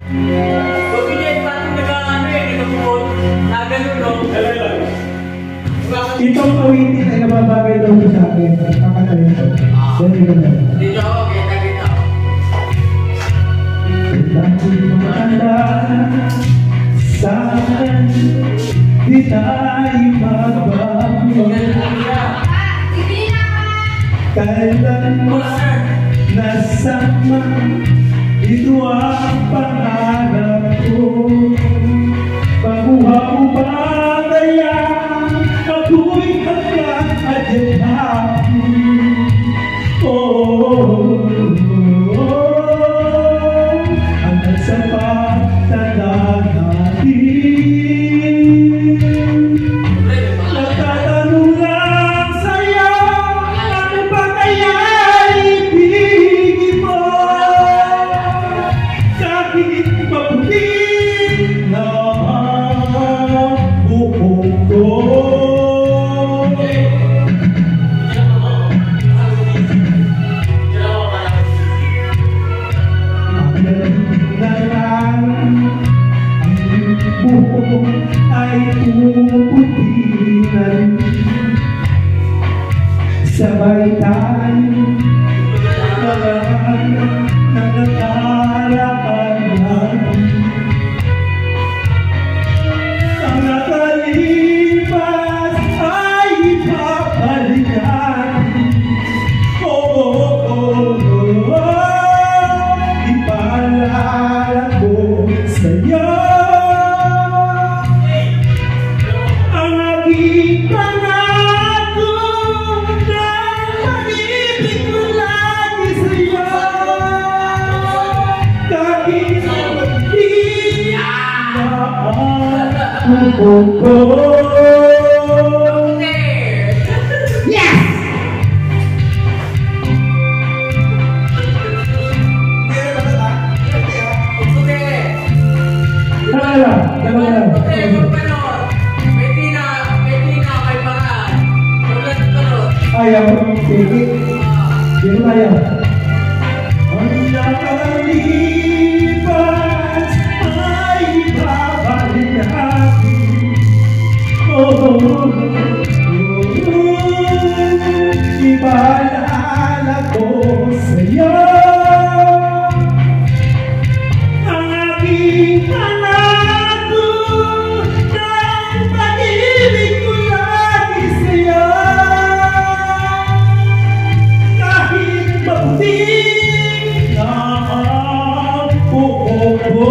Sabi niya, parang nag-ano eh, nagkakupot. Nagano, no? Itong awitin ay nababagay daw sa akin. Kakatayin ko. Dito ako, kita. Dahil matanda saan di tayo magbago. Kailan mo nasama, ito ang pangarap ko. Pakuha mo ba kaya ako'y hanggang adyahan? Hanggang sa pagtanda natin. Nagtatanong lang sa'yo, ano ba kaya ibigin mo? Kahit mabuti na ang buhok ko. Ay puputi na rin. Sabay tayo nagkakarapan natin. Ang nakalipas ay ipabalikan. Ipaalala ko sa'yo pangako na pag-ibig ko lagi sa'yo. Kahit hindi na ang buhok ko. Yes! Ayaw, sige. Dito tayo. Ang nakalipas ay babalik natin. Ipaalala ko sa'yo ang aking